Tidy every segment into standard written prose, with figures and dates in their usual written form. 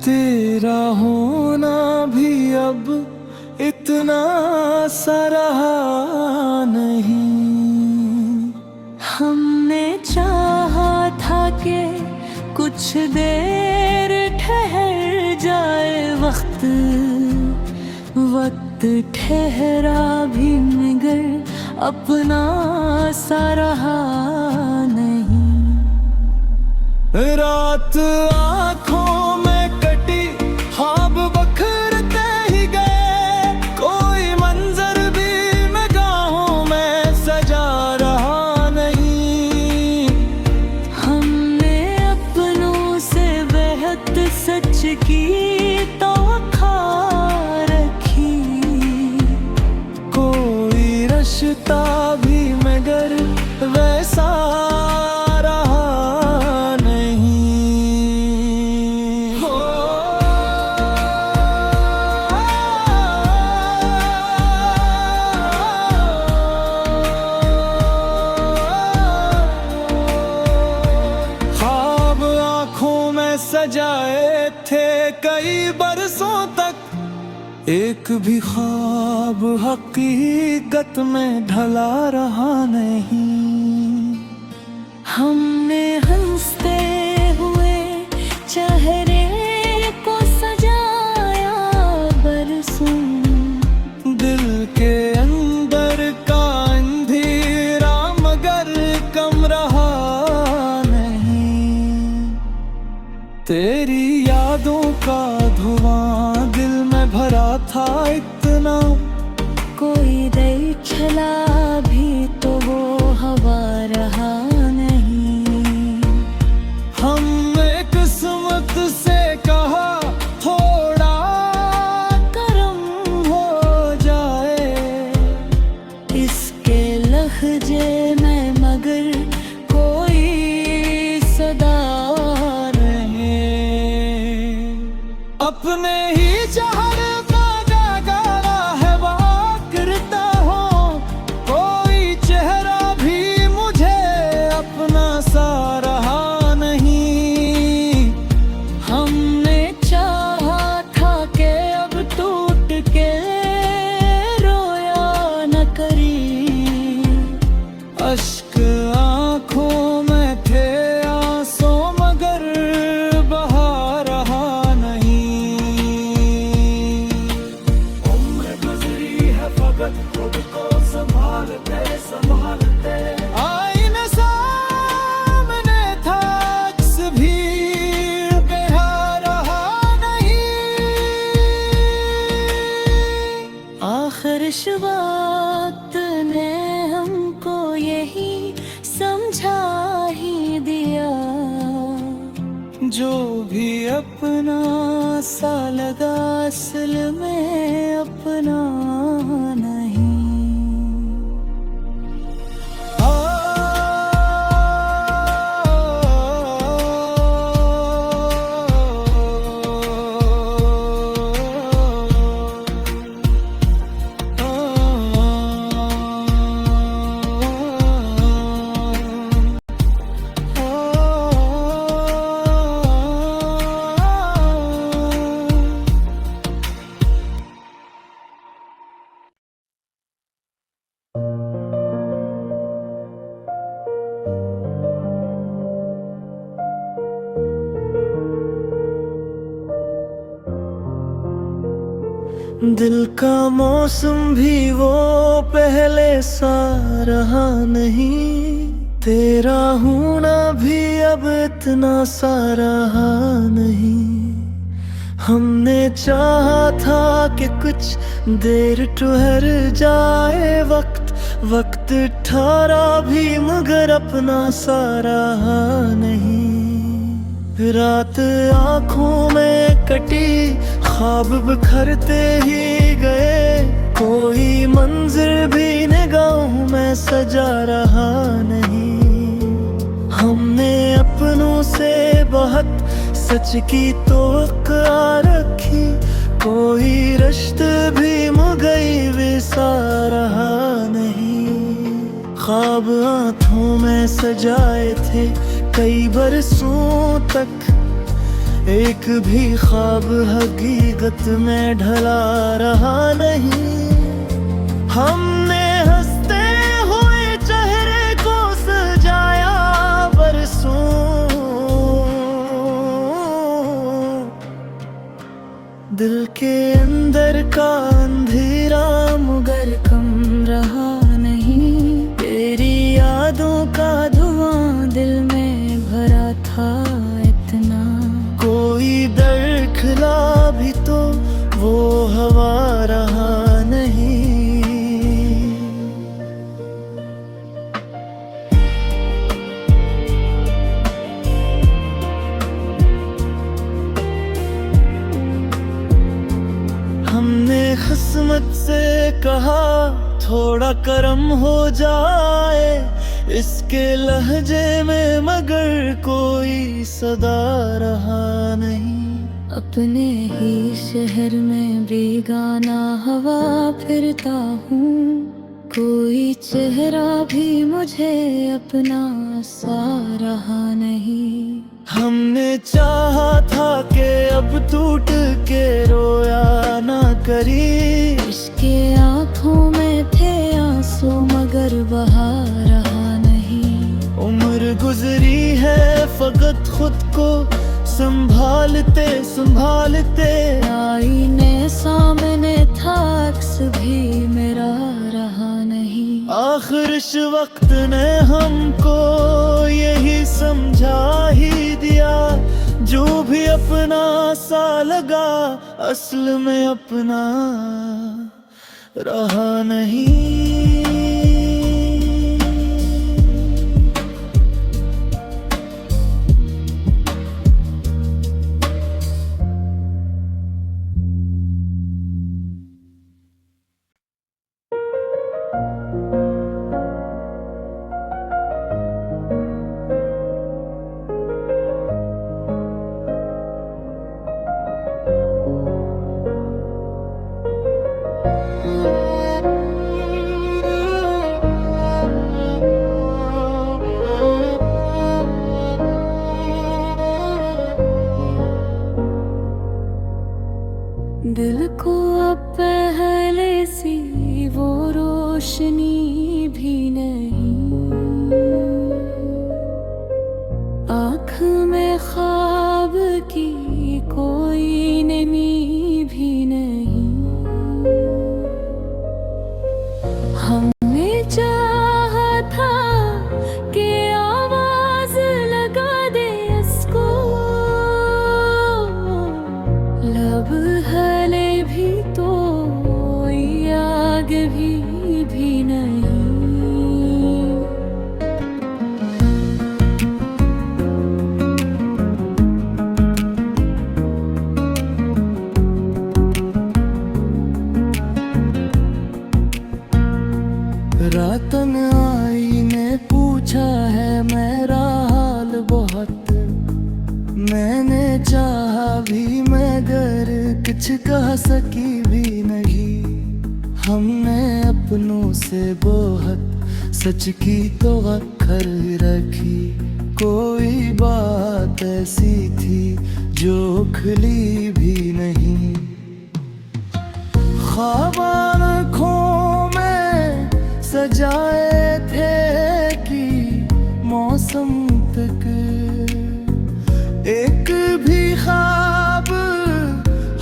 तेरा होना भी अब इतना सा रहा नहीं। हमने चाहा था कि कुछ देर ठहर जाए वक्त, वक्त ठहरा भी मगर अपना सा रहा नहीं। रात आँखों में कटी, ख्वाब बखरते ही गए, कोई मंजर भी निगाहों में सजा रहा नहीं। हमने अपनों से बेहद सच की तवक्को रखी, कोई रिश्ता भी मगर वैसा सजाए थे कई बरसों तक, एक भी ख्वाब हकीकत में ढला रहा नहीं। हमने हंसते हुए चेहरे को सजाया बरसों, दिल के अंदर का अंधेरा मगर कम रहा नहीं। तेरी यादों का धुआं दिल में भरा था इतना, कोई दे चला भी तो वो हवा रहा नहीं। हमने किस्मत से कहा थोड़ा करम हो जाए, इसके लहजे में मगर कोई सदा अपने ही शहर का जागरा है वहाँ गिरता हो, कोई चेहरा भी मुझे अपना सा रहा नहीं। हमने चाहा था कि अब टूट के रोया न करी, अश्क आँखों में थे आंसू मगर बहा रहा खुद को संभालते संभालते। आईने सामने था अक्स भी बेहा रहा नहीं। आखिर वक्त ने हमको यही समझा ही दिया, जो भी अपना सा लगा असल में अपना नहीं। दिल का मौसम भी वो पहले सा रहा नहीं, तेरा होना भी अब इतना सा रहा नहीं। हमने चाहा था कि कुछ देर ठहर जाए वक्त, वक्त ठहरा भी मगर अपना सा रहा नहीं। रात आँखों में कटी, ख्वाब बिखरते ही गए, कोई मंजिर भी निगाहों में सजा रहा नहीं। हमने अपनों से बहुत सच की तवक्को रखी, कोई रिश्ते भी मुगई विसा रहा नहीं। ख्वाब आँखों में सजाए थे कई बरसों तक, एक भी ख्वाब हकीकत में ढला रहा नहीं। हमने हंसते हुए चेहरे को सजाया बरसों, दिल के अंदर का अंधेरा मगर कम रहा नहीं। तेरी यादों का धुआं दिल में भरा था इतना, कोई दर खिला भी तो वो हवा रहा नहीं। हमने किस्मत से कहा थोड़ा करम हो जाए इसके लहजे में, मगर कोई सदा रहा नहीं। अपने ही शहर में बेगाना हवा फिरता हूँ, कोई चेहरा भी मुझे अपना सा रहा नहीं। हमने चाहा था कि अब टूट के रोया ना करी, इसके आँखों में थे आंसू मगर बहा रहा नहीं। उम्र गुजरी है फकत खुद को संभालते संभालते, आईने सामने था अक्स भी मेरा रहा नहीं। आखिर इस वक्त ने हमको यही समझा ही दिया, जो भी अपना सा लगा असल में अपना रहा नहीं। दिल को अब पहले सी वो रोशनी भी नहीं, आँख में ख्वाब की कोई नमी भी नहीं। हमने चाहा था कि आवाज लगा दे इसको, लब हले भी तो आग भी नहीं। रातन आई ने पूछा है मेरा हाल बहुत, मैंने चाहा भी मगर कुछ कह सकी भी नहीं। हमने अपनों से बहुत सच की तो अखर रखी, कोई बात ऐसी थी जो खुली भी नहीं। ख्वाब आँखों में सजाए थे कि मौसम तक, एक भी ख्वाब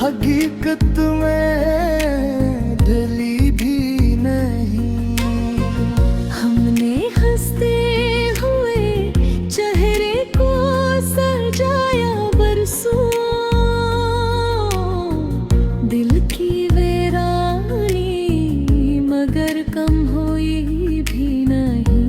हकीकत में ढली भी नहीं। हमने हंसते हुए चेहरे को सजाया बरसों, दिल की वीरानी मगर कम हुई भी नहीं।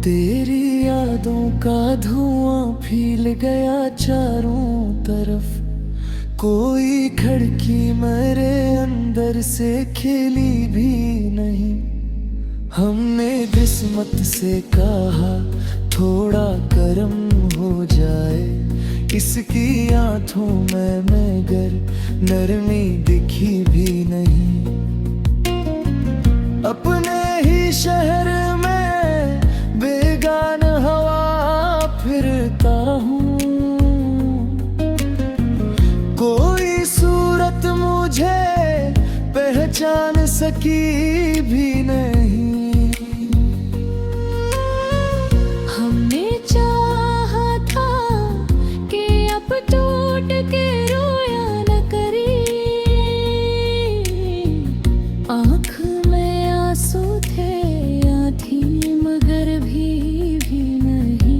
तेरी यादों का धुआं फैल गया चारों तरफ, कोई खिड़की खिड़की मेरे अंदर से खेली भी नहीं। हमने किस्मत से कहा थोड़ा करम हो जाए, इसकी आंखों में मगर नरमी दिखी भी नहीं। अपने ही शहर में बेगान हवा फिरता हूँ, कोई सूरत मुझे पहचान सकी भी नहीं। हमने चाहा था कि अब टूट के रोया न करे, आँख में आंसू थे या थी मगर भी नहीं।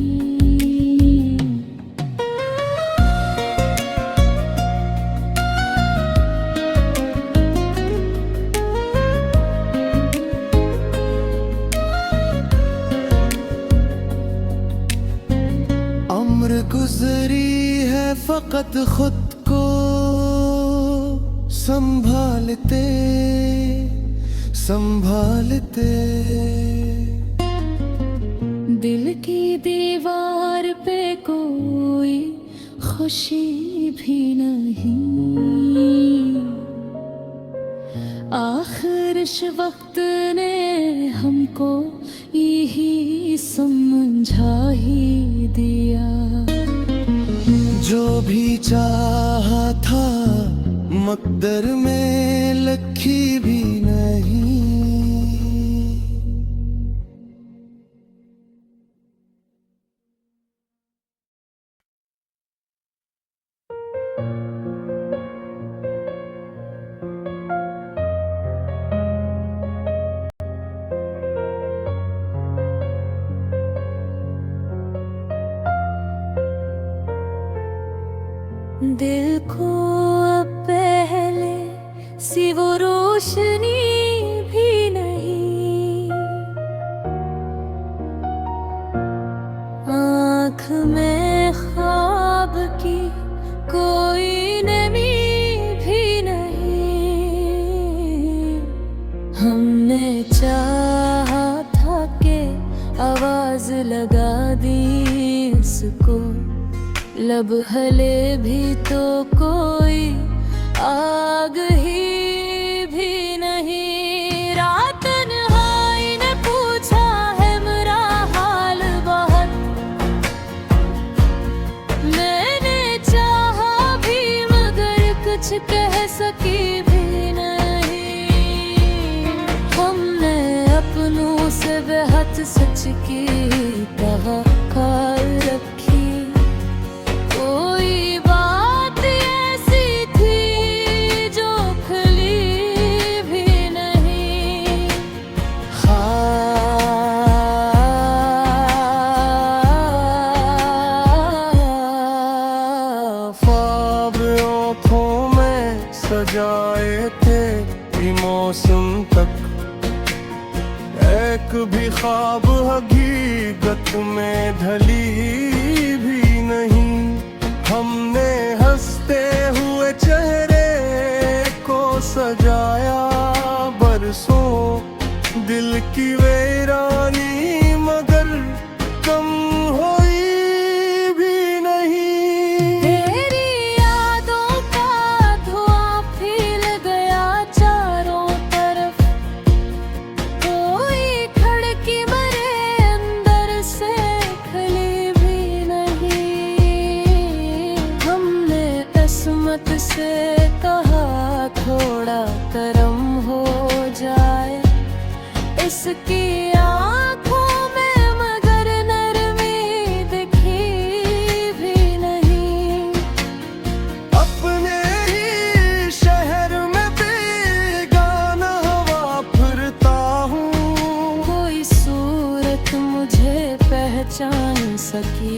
उम्र गुजरी है फकत खुद को संभालते संभालते। दिल की दीवार पे कोई खुशी भी नहीं, आखिर इस वक्त ने हमको यही समझा ही दिया। जो भी चाहा था मकदर में लखी भी नहीं। दिल को अब पहले सी वो रोशनी भी नहीं, आँख में ख्वाब की कोई नमी भी नहीं। हमने चाहा था कि आवाज लगा दी इसको, लब हले भी तो कोई आग ही भी नहीं। रात नहाई ने पूछा है मेरा हाल बहुत, मैंने चाहा भी मगर कुछ कह सकी भी नहीं। हमने अपनों से बेहद सच की तवक्का रखी, कोई बात ऐसी थी जो खुली भी नहीं। ख्वाब आँखों में सजाए थे ये मौसम तक, एक भी ख्वाब हकीकत में ढली भी नहीं। हमने हंसते हुए चेहरे को सजाया बरसों दिल की वीरानी, मगर कम हुई भी नहीं। तेरी यादों का धुआं फैल गया चारों तरफ, कोई खिड़की मेरे अंदर से खुली भी नहीं। हमने किस्मत से कहा थोड़ा करम हो जाए, इसकी आँखों में मगर नरमी दिखी भी नहीं। अपने ही शहर में बेगाना हवा फिरता हूँ, कोई सूरत मुझे पहचान सकी